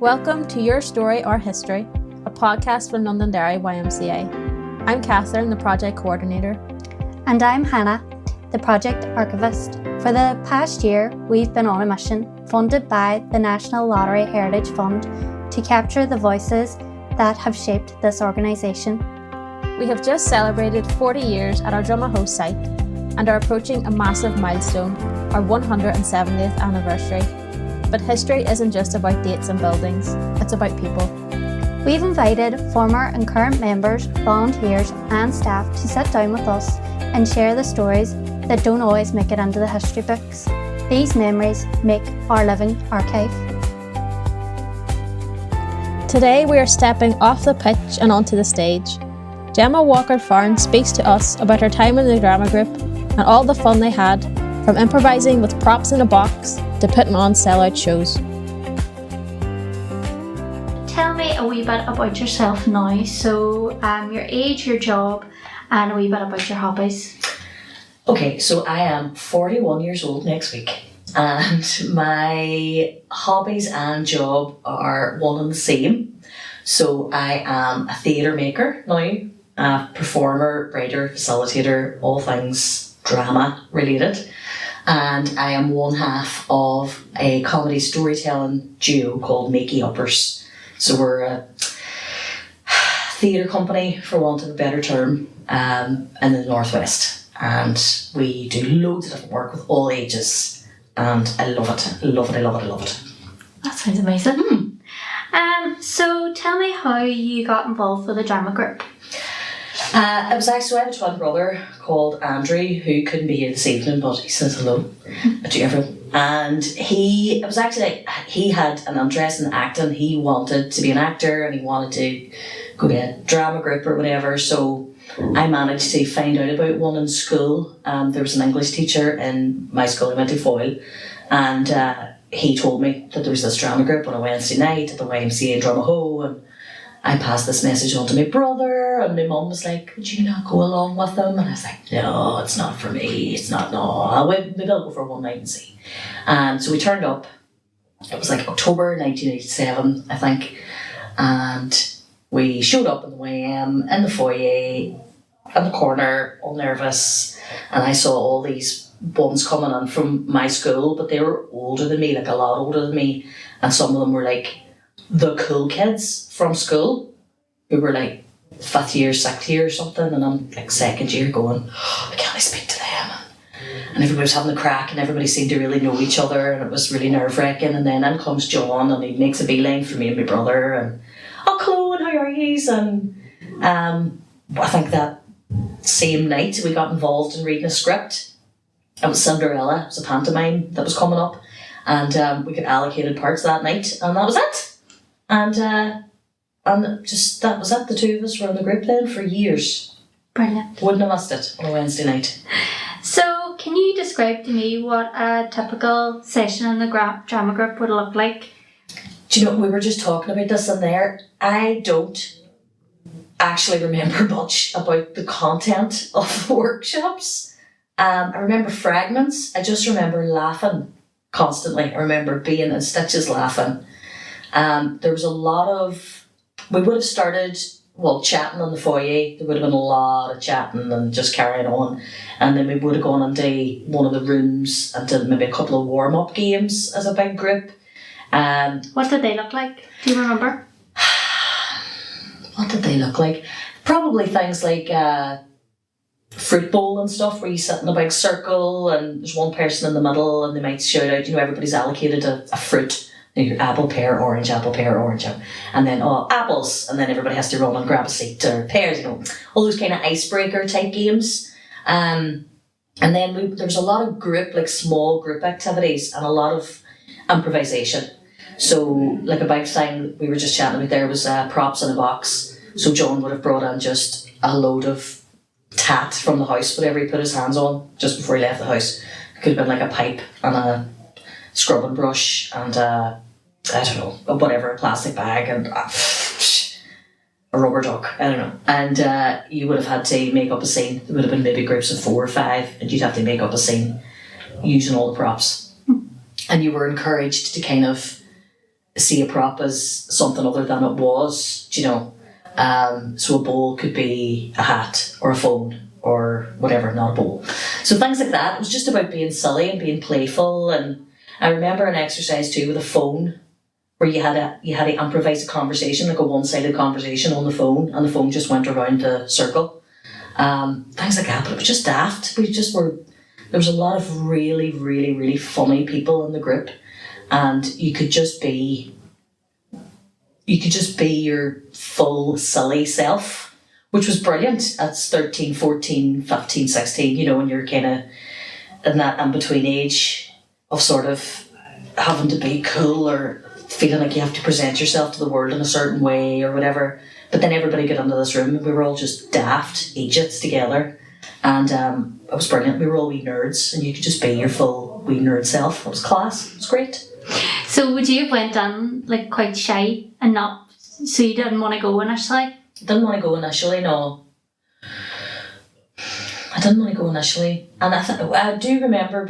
Welcome to Your Story, Our History, a podcast from Londonderry YMCA. I'm Catherine, the project coordinator. And I'm Hannah, the project archivist. For the past year, we've been on a mission funded by the National Lottery Heritage Fund to capture the voices that have shaped this organisation. We have just celebrated 40 years at our Drummahoe site and are approaching a massive milestone, our 170th anniversary. But history isn't just about dates and buildings, it's about people. We've invited former and current members, volunteers and staff to sit down with us and share the stories that don't always make it into the history books. These memories make our living archive. Today we are stepping off the pitch and onto the stage. Gemma Farren speaks to us about her time in the drama group and all the fun they had, from improvising with props in a box to putting on sellout shows. Tell me a wee bit about yourself now, so your age, your job, and a wee bit about your hobbies. Okay, so I am 41 years old next week, and my hobbies and job are one and the same. So I am a theatre maker now, a performer, writer, facilitator, all things drama related. And I am one half of a comedy storytelling duo called Makey Uppers. So we're a theatre company, for want of a better term, in the Northwest. And we do loads of different work with all ages. And I love it. I love it. That sounds amazing. So tell me how you got involved with the drama group. It was actually, so I have a twin brother called Andrew who couldn't be here this evening, but he says hello to everyone. And he had an interest in acting. He wanted to be an actor and he wanted to go to a drama group or whatever. So I managed to find out about one in school. There was an English teacher in my school. I went to Foyle, and he told me that there was this drama group on a Wednesday night at the YMCA in Drummahoe, and I passed this message on to my brother, and my mum was like, would you not go along with them? And I was like, no, it's not for me. Maybe I'll go for one night and see. And so we turned up. It was like October 1987, I think. And we showed up in the YM, in the foyer, in the corner, all nervous. And I saw all these ones coming in from my school, but they were older than me, like a lot older than me. And some of them were like the cool kids from school who were like 5th year, 6th year or something, and I'm like 2nd year going, oh, I can't speak to them. And everybody was having a crack and everybody seemed to really know each other, and it was really nerve-wracking. And then in comes John and he makes a beeline for me and my brother, and oh, Chloe, how are yous? And I think that same night we got involved in reading a script. It was Cinderella, it was a pantomime that was coming up, and we got allocated parts that night, and that was it. And just that was it. The two of us were in the group then for years. Brilliant. Wouldn't have missed it on a Wednesday night. So can you describe to me what a typical session in the drama group would look like? Do you know, we were just talking about this in there. I don't actually remember much about the content of the workshops. I remember fragments. I just remember laughing constantly. I remember being in stitches laughing. There was a lot of, we would have started, chatting in the foyer. There would have been a lot of chatting and just carrying on. And then we would have gone into one of the rooms and did maybe a couple of warm-up games as a big group. What did they look like? Do you remember? What did they look like? Probably things like fruit bowl and stuff, where you sit in a big circle and there's one person in the middle and they might shout out, everybody's allocated a fruit. Apple, pear, orange, and then apples, and then everybody has to run and grab a seat, or pears, all those kind of icebreaker type games. And then there was a lot of group, like small group activities, and a lot of improvisation. So like a big thing we were just chatting about there was props in a box. So John would have brought in just a load of tat from the house, whatever he put his hands on just before he left the house. It could have been like a pipe and a scrubbing brush and whatever, a plastic bag and a rubber duck, I don't know. And you would have had to make up a scene. There would have been maybe groups of 4 or 5, and you'd have to make up a scene using all the props. And you were encouraged to kind of see a prop as something other than it was, do you know. So a bowl could be a hat or a phone or whatever, not a bowl. So things like that. It was just about being silly and being playful. And I remember an exercise too with a phone where you had to improvise a conversation, like a one-sided conversation on the phone, and the phone just went around the circle. Things like that, but it was just daft. There was a lot of really, really, really funny people in the group, and you could just be your full silly self, which was brilliant. That's 13, 14, 15, 16, you know, when you're kind of in that in-between age of sort of having to be cool or feeling like you have to present yourself to the world in a certain way or whatever. But then everybody got into this room and we were all just daft idiots together. And it was brilliant. We were all wee nerds and you could just be your full wee nerd self. It was class. It was great. So would you have went in like quite shy and not, so you didn't want to go initially? Didn't want to go initially, no. I didn't want to go initially. And I do remember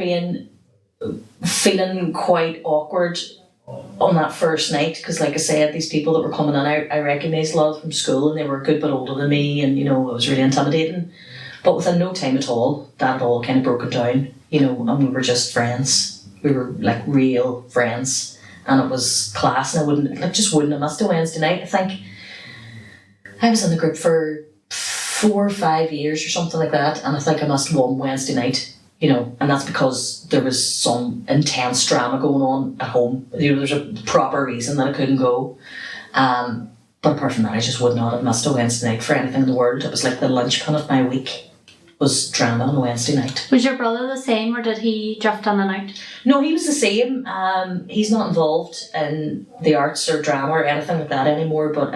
feeling quite awkward on that first night, because like I said, these people that were coming in, I recognised a lot from school, and they were a good bit older than me, and you know, it was really intimidating. But within no time at all, that had all kind of broken down, you know, and we were just friends. We were like real friends, and it was class. And I wouldn't have missed a Wednesday night. I think I was in the group for 4 or 5 years or something like that, and I think I missed one Wednesday night. You know, and that's because there was some intense drama going on at home. You know, there's a proper reason that I couldn't go. But apart from that, I just would not have missed a Wednesday night for anything in the world. It was like the linchpin of my week was drama on a Wednesday night. Was your brother the same, or did he drift in and out? No, he was the same. He's not involved in the arts or drama or anything like that anymore, but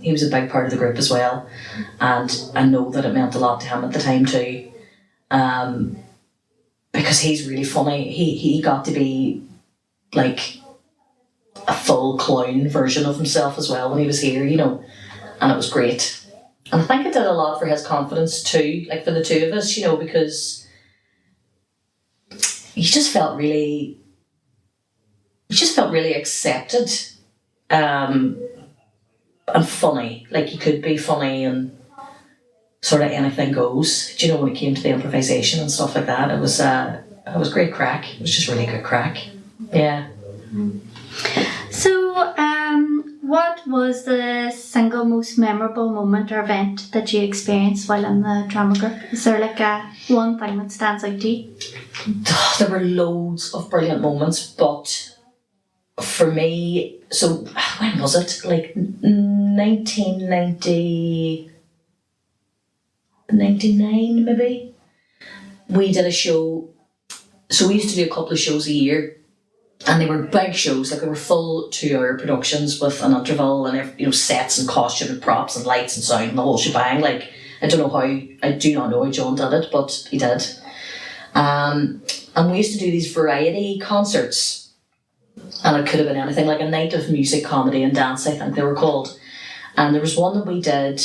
he was a big part of the group as well. And I know that it meant a lot to him at the time too. Because he's really funny. He got to be like a full clown version of himself as well when he was here, you know, and it was great. And I think it did a lot for his confidence too, like for the two of us, you know, because he just felt really accepted and funny. Like he could be funny and sort of anything goes. Do you know, when it came to the improvisation and stuff like that, it was great crack. It was just really good crack. Yeah. So, what was the single most memorable moment or event that you experienced while in the drama group? Is there like one thing that stands out to you? There were loads of brilliant moments, but for me, so when was it? Like 1999 maybe. We did a show. So we used to do a couple of shows a year, and they were big shows, like they were full 2-hour productions with an interval and, you know, sets and costume and props and lights and sound and the whole shebang. Like I do not know how John did it, but he did. And we used to do these variety concerts, and it could have been anything, like a night of music, comedy and dance, I think they were called. And there was one that we did,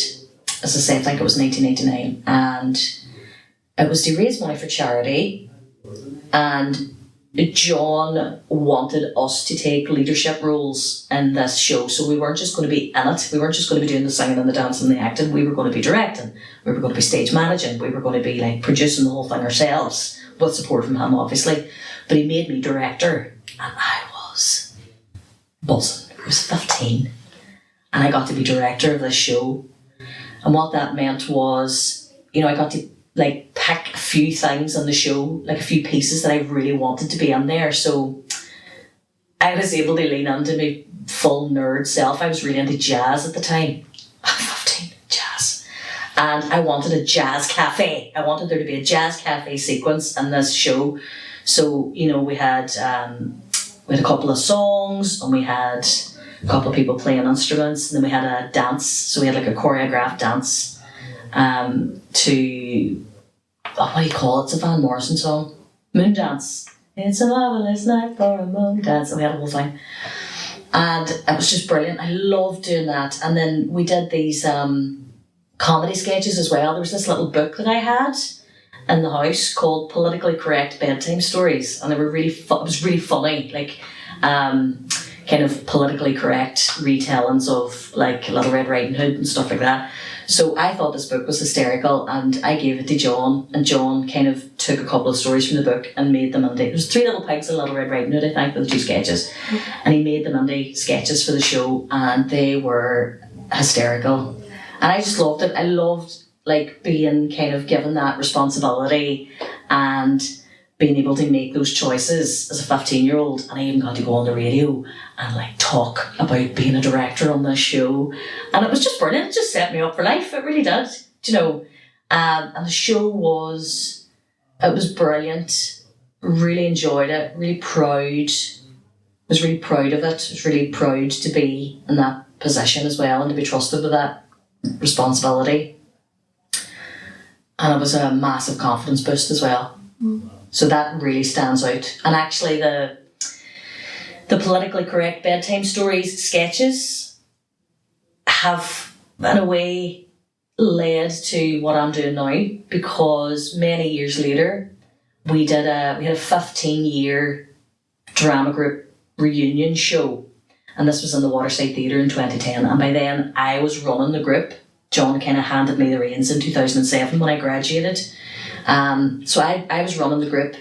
as I say, I think it was 1989, and it was to raise money for charity. And John wanted us to take leadership roles in this show, so we weren't just going to be in it. We weren't just going to be doing the singing and the dancing and the acting. We were going to be directing. We were going to be stage managing. We were going to be like producing the whole thing ourselves, with support from him, obviously. But he made me director, and I was buzzing. I was 15, and I got to be director of this show. And what that meant was, you know, I got to like pick a few things on the show, like a few pieces that I really wanted to be in there. So I was able to lean into my full nerd self. I was really into jazz at the time. 15, jazz. And I wanted a jazz cafe. I wanted there to be a jazz cafe sequence in this show. So, you know, we had a couple of songs, and we had a couple of people playing instruments, and then we had a dance. So we had like a choreographed dance to, what do you call it? It's a Van Morrison song. Moon Dance. It's a marvelous night for a moon dance. And we had a whole thing. And it was just brilliant. I loved doing that. And then we did these comedy sketches as well. There was this little book that I had in the house called Politically Correct Bedtime Stories. And they were really it was really funny. Like, kind kind of politically correct retellings of like Little Red Riding Hood and stuff like that. So I thought this book was hysterical, and I gave it to John, and John kind of took a couple of stories from the book and made them into, there's 3 Little Pigs and Little Red Riding Hood, I think, with 2 sketches, and he made them into sketches for the show, and they were hysterical, and I just loved it. I loved like being kind of given that responsibility and being able to make those choices as a 15-year-old, and I even got to go on the radio and like talk about being a director on this show, and it was just brilliant. It just set me up for life. It really did, you know. And the show was brilliant. Really enjoyed it. Really proud. Was really proud of it. Was really proud to be in that position as well and to be trusted with that responsibility. And it was a massive confidence boost as well. So that really stands out. And actually the politically correct bedtime stories sketches have, in a way, led to what I'm doing now, because many years later we had a 15-year drama group reunion show, and this was in the Waterside Theatre in 2010, and by then I was running the group. John kind of handed me the reins in 2007 when I graduated. So I was running the group,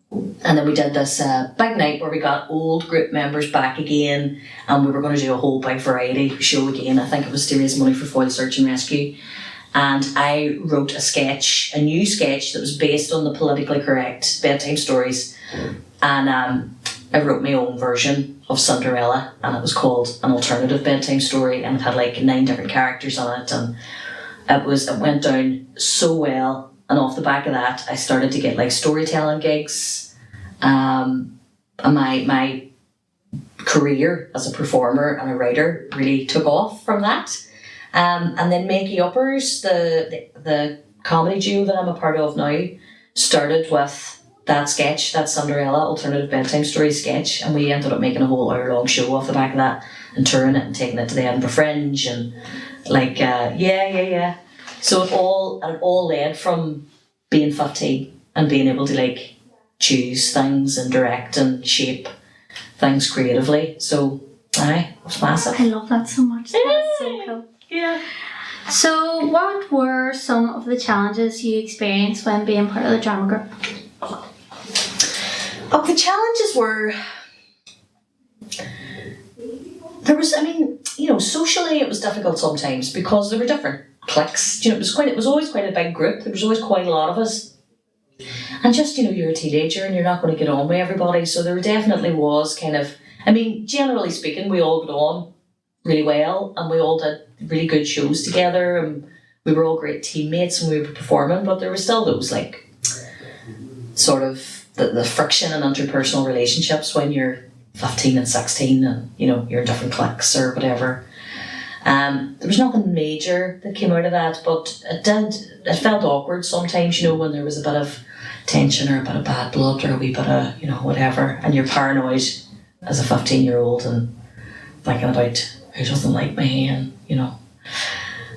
and then we did this big night where we got old group members back again, and we were going to do a whole big variety show again. I think it was to raise money for Foyle Search and Rescue. And I wrote a new sketch that was based on the politically correct bedtime stories. And I wrote my own version of Cinderella, and it was called An Alternative Bedtime Story, and it had like 9 different characters on it, and it went down so well. And off the back of that, I started to get like storytelling gigs. And my career as a performer and a writer really took off from that. And then Makey Uppers, the comedy duo that I'm a part of now, started with that sketch, that Cinderella alternative bedtime story sketch, and we ended up making a whole hour-long show off the back of that and touring it and taking it to the Edinburgh Fringe and like So it all led from being 15 and being able to like choose things and direct and shape things creatively. So it was massive. I love that so much. That's so cool. Yeah. So what were some of the challenges you experienced when being part of the drama group? The challenges were, socially it was difficult sometimes because there were different cliques. It was always quite a big group. There was always quite a lot of us. And just, you're a teenager and you're not going to get on with everybody. So there definitely was generally speaking, we all got on really well and we all did really good shows together and we were all great teammates when we were performing, but there were still those like sort of the friction and interpersonal relationships when you're 15 and 16 and you're in different cliques or whatever. There was nothing major that came out of that, but it felt awkward sometimes, when there was a bit of tension or a bit of bad blood or a wee bit of whatever, and you're paranoid as a 15-year-old and thinking about who doesn't like me and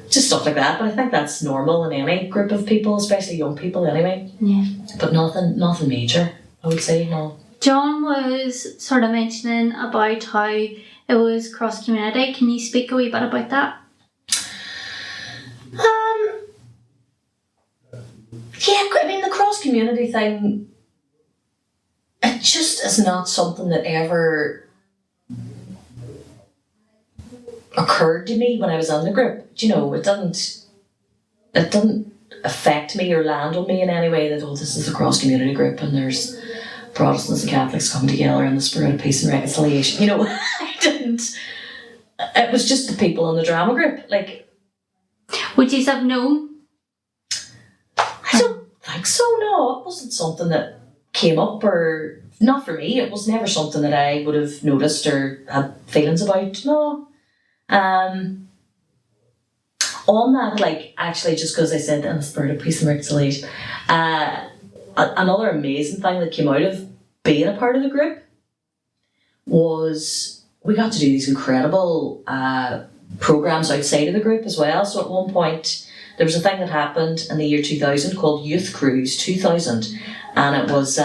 just stuff like that. But I think that's normal in any group of people, especially young people anyway. Yeah. But nothing major, I would say, no. John was sort of mentioning about how it was cross-community. Can you speak a wee bit about that? The cross-community thing, it just is not something that ever occurred to me when I was in the group. It didn't affect me or land on me in any way that, this is a cross-community group and there's Protestants and Catholics come together in the spirit of peace and reconciliation. I didn't. It was just the people in the drama group. Would you have known? I don't think so, no. It wasn't something that came up, or not for me. It was never something that I would have noticed or had feelings about, no. On that, actually, just because I said in the spirit of peace and reconciliation, another amazing thing that came out of being a part of the group was we got to do these incredible programs outside of the group as well. So at one point there was a thing that happened in the year 2000 called Youth Cruise 2000, and it was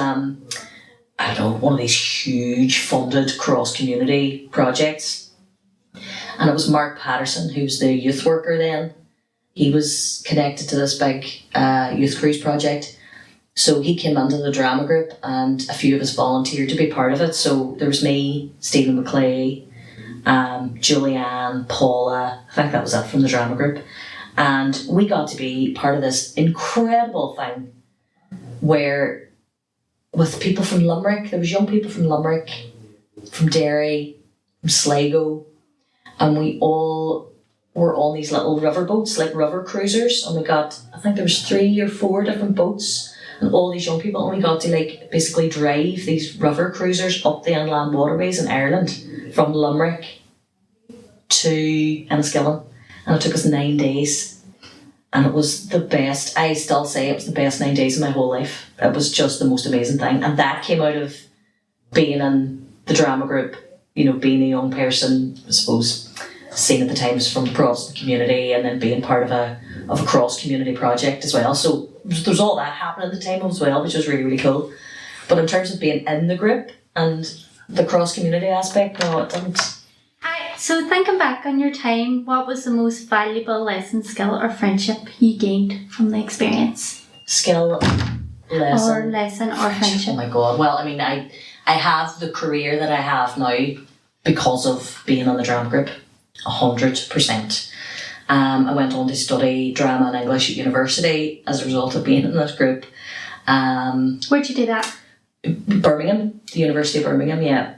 I don't know, one of these huge funded cross-community projects. And it was Mark Patterson, who's the youth worker then. He was connected to this big youth cruise project. So he came into the drama group and a few of us volunteered to be part of it. So there was me, Stephen McClay, Julianne, Paula, I think that was it from the drama group. And we got to be part of this incredible thing where with people from Limerick, there was young people from Limerick, from Derry, from Sligo, and we all were on these little river boats, like river cruisers, and we got, I think there was 3 or 4 different boats, and all these young people, and we got to like basically drive these river cruisers up the inland waterways in Ireland from Limerick to Enniskillen, and it took us 9 days, and it was the best. I still say it was the best 9 days of my whole life. It was just the most amazing thing, and that came out of being in the drama group, you know, being a young person, I suppose, seen at the times from the Protestant community, and then being part of a cross community project as well. So there's all that happening at the time as well, which was really, really cool. But in terms of being in the group and the cross community aspect, no, it didn't. So thinking back on your time, what was the most valuable lesson, skill or friendship you gained from the experience? Skill, lesson. Or friendship. Oh my God. Well, I mean, I have the career that I have now because of being in the drama group, 100%. I went on to study drama and English at university as a result of being in this group. Where'd you do that? Birmingham, the University of Birmingham, yeah.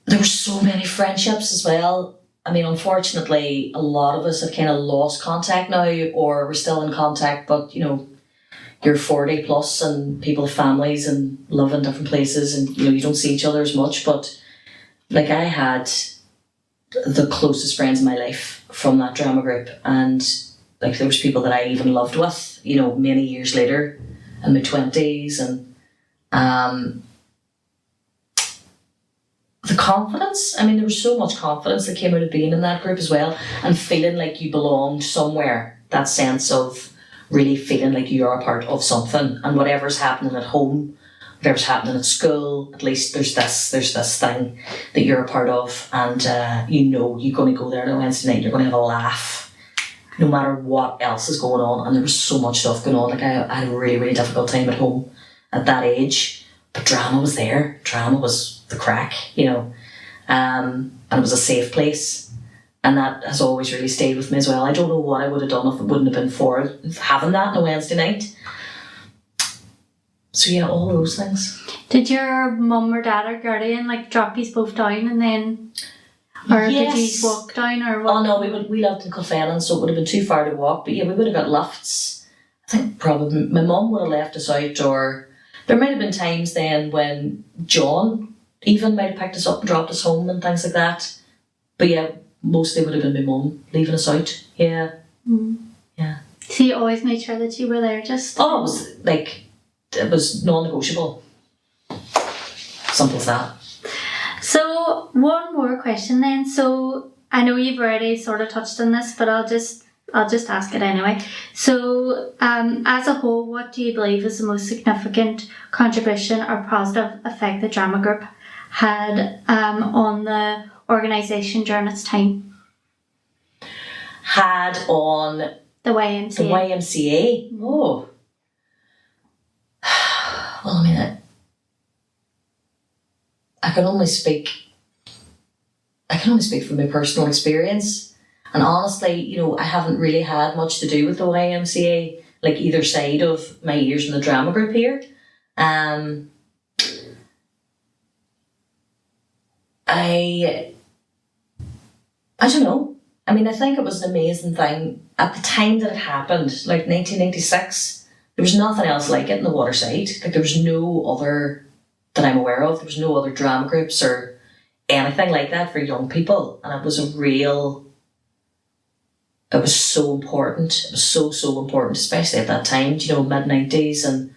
There were so many friendships as well. I mean, unfortunately, a lot of us have kind of lost contact now, or we're still in contact, but you know, you're 40 plus and people have families and live in different places, and you know, you don't see each other as much. But like, I had the closest friends in my life from that drama group, and like there was people that I even lived with, you know, many years later in my 20s, and the confidence, I mean, there was so much confidence that came out of being in that group as well, and feeling like you belonged somewhere, that sense of really feeling like you are a part of something, and whatever's happening at home, whatever's happening at school, at least there's this thing that you're a part of, and you know you're going to go there on a Wednesday night, you're going to have a laugh no matter what else is going on. And there was so much stuff going on. Like, I had a really, really difficult time at home at that age, but drama was there. Drama was the crack, you know, and it was a safe place, and that has always really stayed with me as well. I don't know what I would have done if it wouldn't have been for having that on a Wednesday night. So yeah, all those things. Did your mum or dad or guardian like drop you both down and then, or Yes. did you walk down or what? Oh no, we lived in Kilfennan, so it would have been too far to walk, but yeah, we would have got lifts. I think probably my mum would have left us out, or there might have been times then when John even might have picked us up and dropped us home and things like that. But yeah, mostly would have been my mum leaving us out. Yeah. Yeah. So you always made sure that you were there just... Oh, it was like, it was non-negotiable. Simple as that. So one more question then. So I know you've already sort of touched on this, but I'll just ask it anyway. So as a whole, what do you believe is the most significant contribution or positive effect the drama group had on the organisation during its time? Had on The YMCA. the YMCA? Oh. Well, I mean, I can only speak from my personal experience. And honestly, you know, I haven't really had much to do with the YMCA, like either side of my years in the drama group here. I don't know. I mean, I think it was an amazing thing. At the time that it happened, like 1996, there was nothing else like it in the Waterside. Like, there was no other, that I'm aware of, there was no other drama groups or anything like that for young people. And it was it was so important. It was so important, especially at that time, you know, mid-90s. And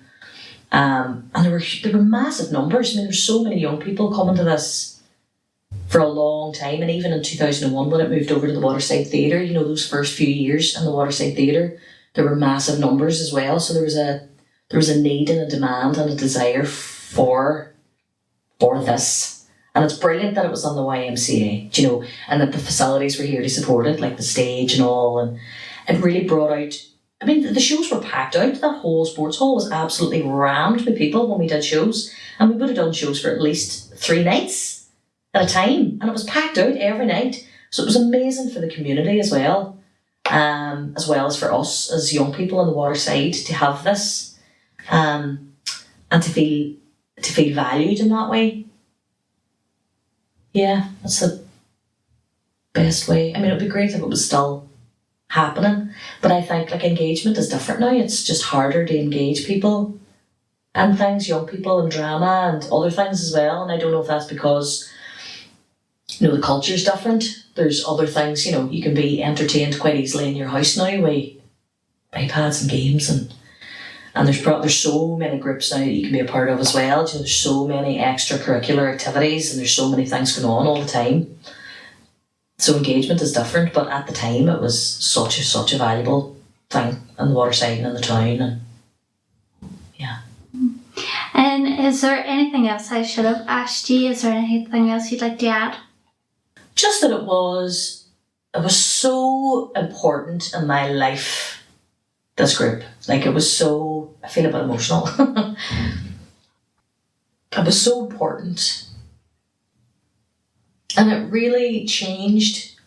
there were massive numbers. I mean, there were so many young people coming to this for a long time. And even in 2001, when it moved over to the Waterside Theatre, you know, those first few years in the Waterside Theatre, there were massive numbers as well. So there there was a need and a demand and a desire for this. And it's brilliant that it was on the YMCA, do you know, and that the facilities were here to support it, like the stage and all. And it really brought out, I mean, the shows were packed out. That whole sports hall was absolutely rammed with people when we did shows. And we would have done shows for at least 3 nights at a time. And it was packed out every night. So it was amazing for the community as well as for us as young people on the waterside to have this and to feel valued in that way. Yeah, that's the best way. I mean, it would be great if it was still happening, but I think like engagement is different now. It's just harder to engage people and things, young people, and drama and other things as well. And I don't know if that's because, you know, the culture's different. There's other things, you know, you can be entertained quite easily in your house now with iPads and games, and there's so many groups now that you can be a part of as well. You know, there's so many extracurricular activities and there's so many things going on all the time. So engagement is different, but at the time it was such a valuable thing on the waterside and in the town, and yeah. And is there anything else I should have asked you? Is there anything else you'd like to add? Just that it was so important in my life, this group. Like, it was so, I feel a bit emotional. It was so important. And it really changed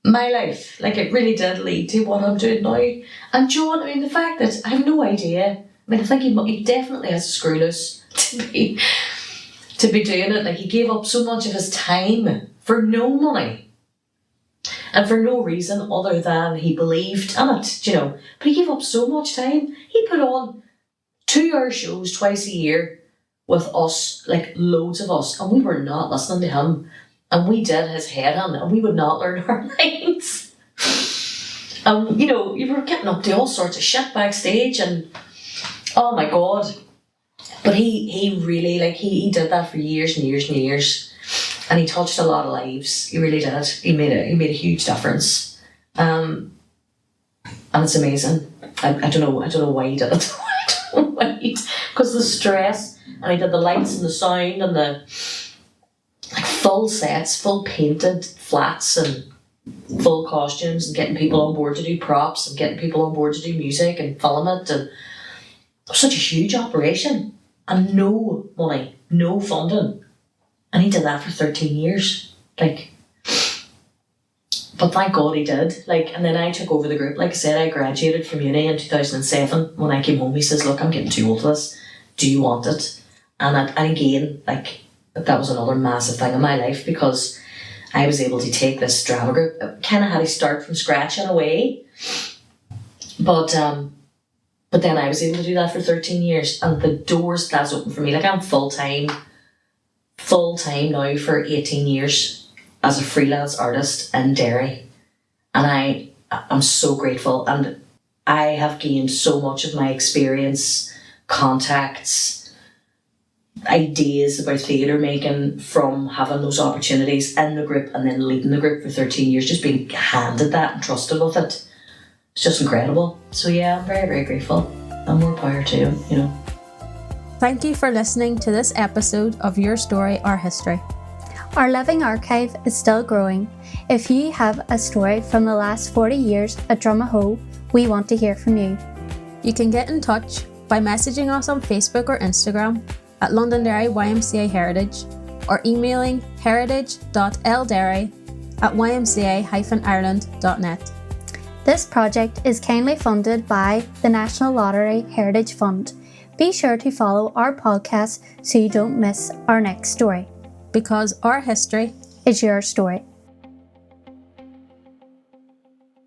my life. Like, it really did lead to what I'm doing now. And John, I mean, the fact that I have no idea. I mean, I think he definitely has a screw loose to be doing it. Like, he gave up so much of his time for no money. And for no reason other than he believed in it, you know. But he gave up so much time. He put on 2-hour shows twice a year with us, like loads of us. And we were not listening to him. And we did his head in, and we would not learn our lines. You know, you were getting up to all sorts of shit backstage, and oh my God. But he really, like, he did that for years and years and years. And he touched a lot of lives. He really did. He made a huge difference. And it's amazing. I don't know why he did it. I don't know why because the stress, and he did the lights and the sound and the like full sets, full painted flats and full costumes, and getting people on board to do props and getting people on board to do music and film it, and it was such a huge operation and no money, no funding. And he did that for 13 years. Like, but thank God he did. Like, and then I took over the group. Like I said, I graduated from uni in 2007. When I came home, he says, look, I'm getting too old for this. Do you want it? And again, like, that was another massive thing in my life, because I was able to take this drama group. It kind of had to start from scratch in a way. But then I was able to do that for 13 years. And the doors that's open for me. Like, I'm full-time now for 18 years as a freelance artist in Derry, and I'm so grateful, and I have gained so much of my experience, contacts, ideas about theatre making from having those opportunities in the group and then leading the group for 13 years, just being handed that and trusted with it. It's just incredible. So yeah, I'm very, very grateful, and more power to him, you know. Thank you for listening to this episode of Your Story, Our History. Our living archive is still growing. If you have a story from the last 40 years at Drumahoe, we want to hear from you. You can get in touch by messaging us on Facebook or Instagram at Londonderry YMCA Heritage, or emailing heritage.lderry@ymca-ireland.net. This project is kindly funded by the National Lottery Heritage Fund. Be sure to follow our podcast so you don't miss our next story. Because our history is your story.